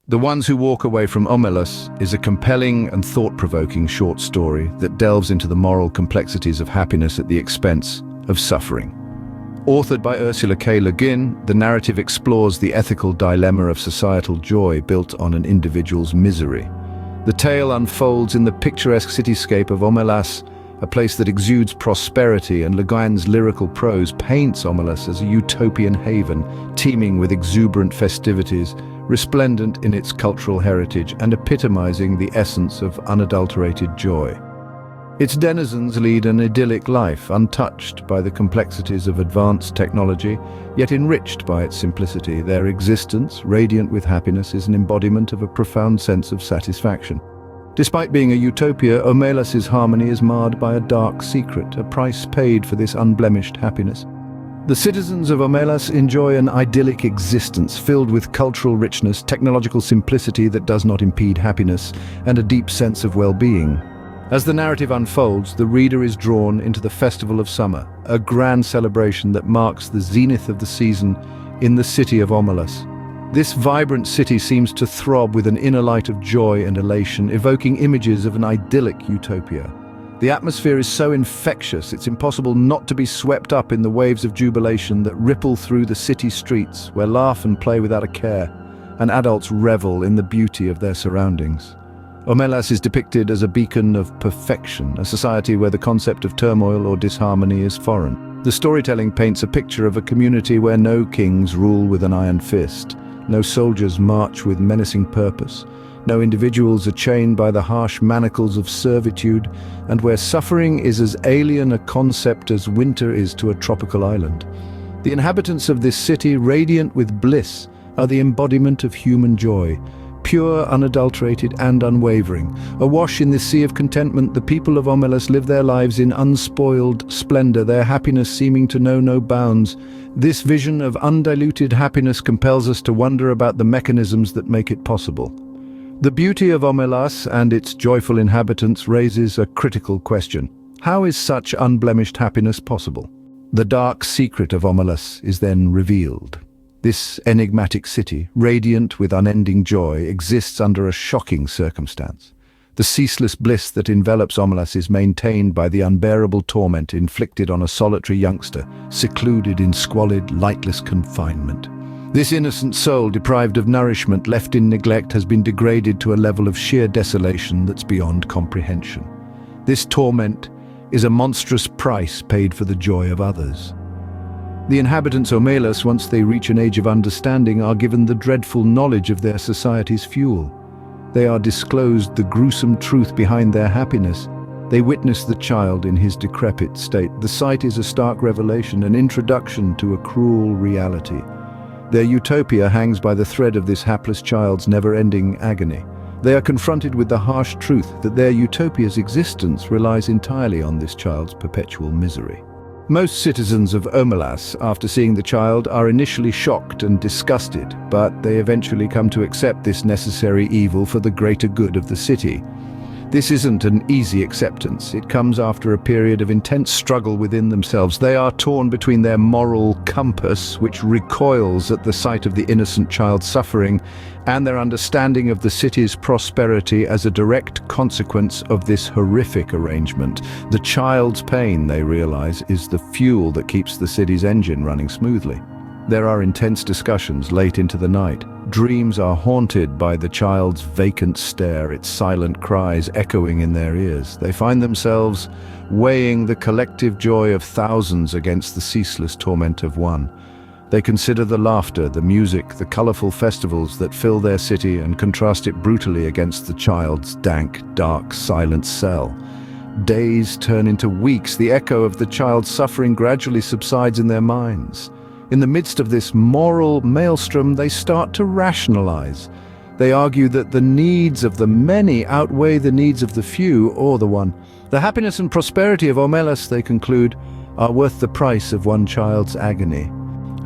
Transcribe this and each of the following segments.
The Ones Who Walk Away from Omelas is a compelling and thought-provoking short story that delves into the moral complexities of happiness at the expense of suffering. Authored by Ursula K. Guin, the narrative explores the ethical dilemma of societal joy built on an individual's misery. The tale unfolds in the picturesque cityscape of Omelas, a place that exudes prosperity, and Le Guin's lyrical prose paints Omelas as a utopian haven, teeming with exuberant festivities, resplendent in its cultural heritage and epitomizing the essence of unadulterated joy. Its denizens lead an idyllic life, untouched by the complexities of advanced technology, yet enriched by its simplicity. Their existence, radiant with happiness, is an embodiment of a profound sense of satisfaction. Despite being a utopia, Omelas' harmony is marred by a dark secret, a price paid for this unblemished happiness. The citizens of Omelas enjoy an idyllic existence filled with cultural richness, technological simplicity that does not impede happiness, and a deep sense of well-being. As the narrative unfolds, the reader is drawn into the festival of summer, a grand celebration that marks the zenith of the season in the city of Omelas. This vibrant city seems to throb with an inner light of joy and elation, evoking images of an idyllic utopia. The atmosphere is so infectious, it's impossible not to be swept up in the waves of jubilation that ripple through the city streets, where laugh and play without a care, and adults revel in the beauty of their surroundings. Omelas is depicted as a beacon of perfection, a society where the concept of turmoil or disharmony is foreign. The storytelling paints a picture of a community where no kings rule with an iron fist, no soldiers march with menacing purpose, no individuals are chained by the harsh manacles of servitude, and where suffering is as alien a concept as winter is to a tropical island. The inhabitants of this city, radiant with bliss, are the embodiment of human joy, pure, unadulterated, and unwavering. Awash in this sea of contentment, the people of Omelas live their lives in unspoiled splendor, their happiness seeming to know no bounds. This vision of undiluted happiness compels us to wonder about the mechanisms that make it possible. The beauty of Omelas and its joyful inhabitants raises a critical question. How is such unblemished happiness possible? The dark secret of Omelas is then revealed. This enigmatic city, radiant with unending joy, exists under a shocking circumstance. The ceaseless bliss that envelops Omelas is maintained by the unbearable torment inflicted on a solitary youngster, secluded in squalid, lightless confinement. This innocent soul, deprived of nourishment, left in neglect, has been degraded to a level of sheer desolation that's beyond comprehension. This torment is a monstrous price paid for the joy of others. The inhabitants of Omelas, once they reach an age of understanding, are given the dreadful knowledge of their society's fuel. They are disclosed the gruesome truth behind their happiness. They witness the child in his decrepit state. The sight is a stark revelation, an introduction to a cruel reality. Their utopia hangs by the thread of this hapless child's never-ending agony. They are confronted with the harsh truth that their utopia's existence relies entirely on this child's perpetual misery. Most citizens of Omelas, after seeing the child, are initially shocked and disgusted, but they eventually come to accept this necessary evil for the greater good of the city. This isn't an easy acceptance. It comes after a period of intense struggle within themselves. They are torn between their moral compass, which recoils at the sight of the innocent child's suffering, and their understanding of the city's prosperity as a direct consequence of this horrific arrangement. The child's pain, they realize, is the fuel that keeps the city's engine running smoothly. There are intense discussions late into the night. Dreams are haunted by the child's vacant stare, its silent cries echoing in their ears. They find themselves weighing the collective joy of thousands against the ceaseless torment of one. They consider the laughter, the music, the colorful festivals that fill their city and contrast it brutally against the child's dank, dark, silent cell. Days turn into weeks. The echo of the child's suffering gradually subsides in their minds. In the midst of this moral maelstrom, they start to rationalize. They argue that the needs of the many outweigh the needs of the few or the one. The happiness and prosperity of Omelas, they conclude, are worth the price of one child's agony.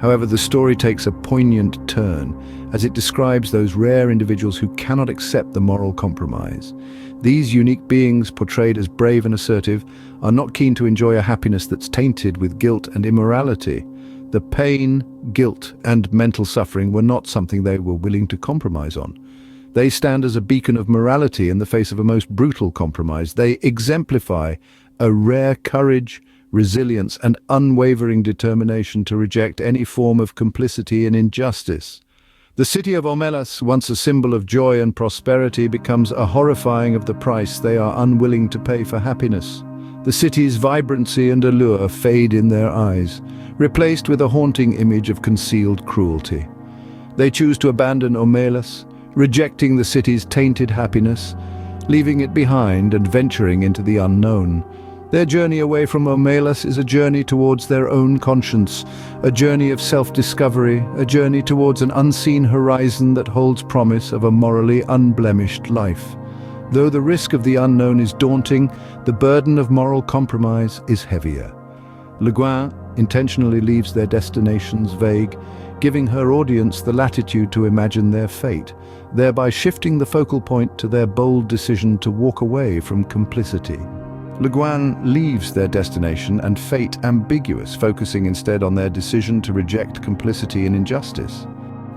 However, the story takes a poignant turn as it describes those rare individuals who cannot accept the moral compromise. These unique beings, portrayed as brave and assertive, are not keen to enjoy a happiness that's tainted with guilt and immorality. The pain, guilt, and mental suffering were not something they were willing to compromise on. They stand as a beacon of morality in the face of a most brutal compromise. They exemplify a rare courage, resilience, and unwavering determination to reject any form of complicity in injustice. The city of Omelas, once a symbol of joy and prosperity, becomes a horrifying of the price they are unwilling to pay for happiness. The city's vibrancy and allure fade in their eyes, replaced with a haunting image of concealed cruelty. They choose to abandon Omelas, rejecting the city's tainted happiness, leaving it behind and venturing into the unknown. Their journey away from Omelas is a journey towards their own conscience, a journey of self-discovery, a journey towards an unseen horizon that holds promise of a morally unblemished life. Though the risk of the unknown is daunting, the burden of moral compromise is heavier. Guin intentionally leaves their destinations vague, giving her audience the latitude to imagine their fate, thereby shifting the focal point to their bold decision to walk away from complicity. Guin leaves their destination and fate ambiguous, focusing instead on their decision to reject complicity and injustice.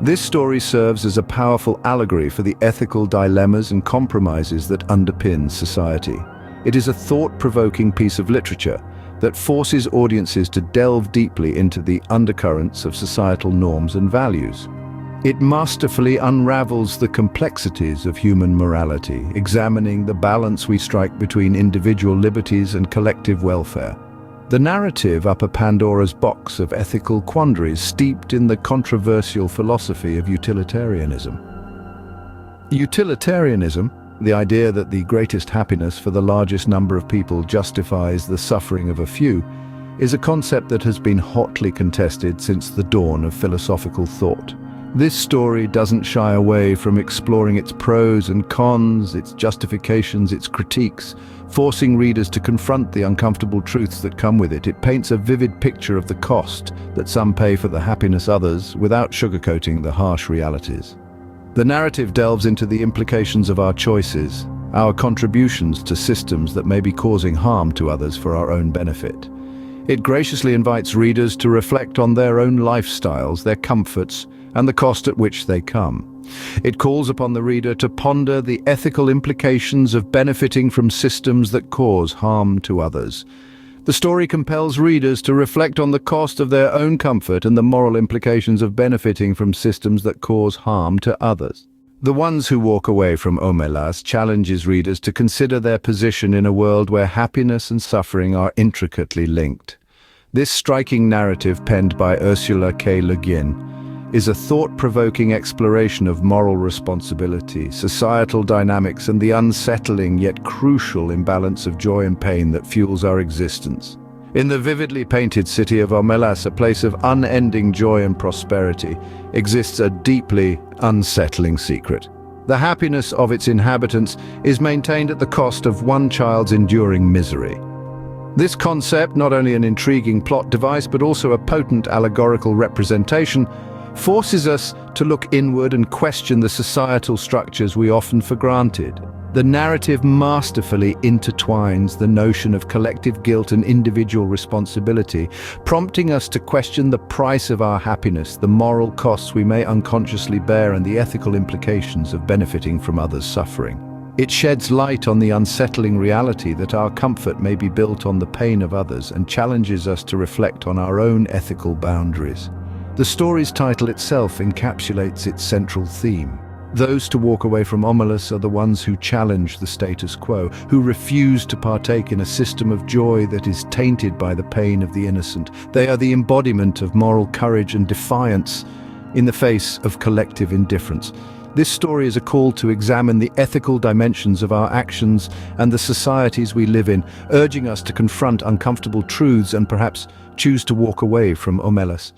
This story serves as a powerful allegory for the ethical dilemmas and compromises that underpin society. It is a thought-provoking piece of literature that forces audiences to delve deeply into the undercurrents of societal norms and values. It masterfully unravels the complexities of human morality, examining the balance we strike between individual liberties and collective welfare. The narrative up a Pandora's box of ethical quandaries steeped in the controversial philosophy of utilitarianism. Utilitarianism, the idea that the greatest happiness for the largest number of people justifies the suffering of a few, is a concept that has been hotly contested since the dawn of philosophical thought. This story doesn't shy away from exploring its pros and cons, its justifications, its critiques, forcing readers to confront the uncomfortable truths that come with it. It paints a vivid picture of the cost that some pay for the happiness others, without sugarcoating the harsh realities. The narrative delves into the implications of our choices, our contributions to systems that may be causing harm to others for our own benefit. It graciously invites readers to reflect on their own lifestyles, their comforts, and the cost at which they come. It calls upon the reader to ponder the ethical implications of benefiting from systems that cause harm to others. The story compels readers to reflect on the cost of their own comfort and the moral implications of benefiting from systems that cause harm to others. The Ones Who Walk Away from Omelas challenges readers to consider their position in a world where happiness and suffering are intricately linked. This striking narrative, penned by Ursula K. Guin, is a thought-provoking exploration of moral responsibility, societal dynamics, and the unsettling yet crucial imbalance of joy and pain that fuels our existence. In the vividly painted city of Omelas, a place of unending joy and prosperity, exists a deeply unsettling secret. The happiness of its inhabitants is maintained at the cost of one child's enduring misery. This concept, not only an intriguing plot device but also a potent allegorical representation, forces us to look inward and question the societal structures we often for granted. The narrative masterfully intertwines the notion of collective guilt and individual responsibility, prompting us to question the price of our happiness, the moral costs we may unconsciously bear, and the ethical implications of benefiting from others' suffering. It sheds light on the unsettling reality that our comfort may be built on the pain of others, and challenges us to reflect on our own ethical boundaries. The story's title itself encapsulates its central theme. Those to walk away from Omelas are the ones who challenge the status quo, who refuse to partake in a system of joy that is tainted by the pain of the innocent. They are the embodiment of moral courage and defiance in the face of collective indifference. This story is a call to examine the ethical dimensions of our actions and the societies we live in, urging us to confront uncomfortable truths and perhaps choose to walk away from Omelas.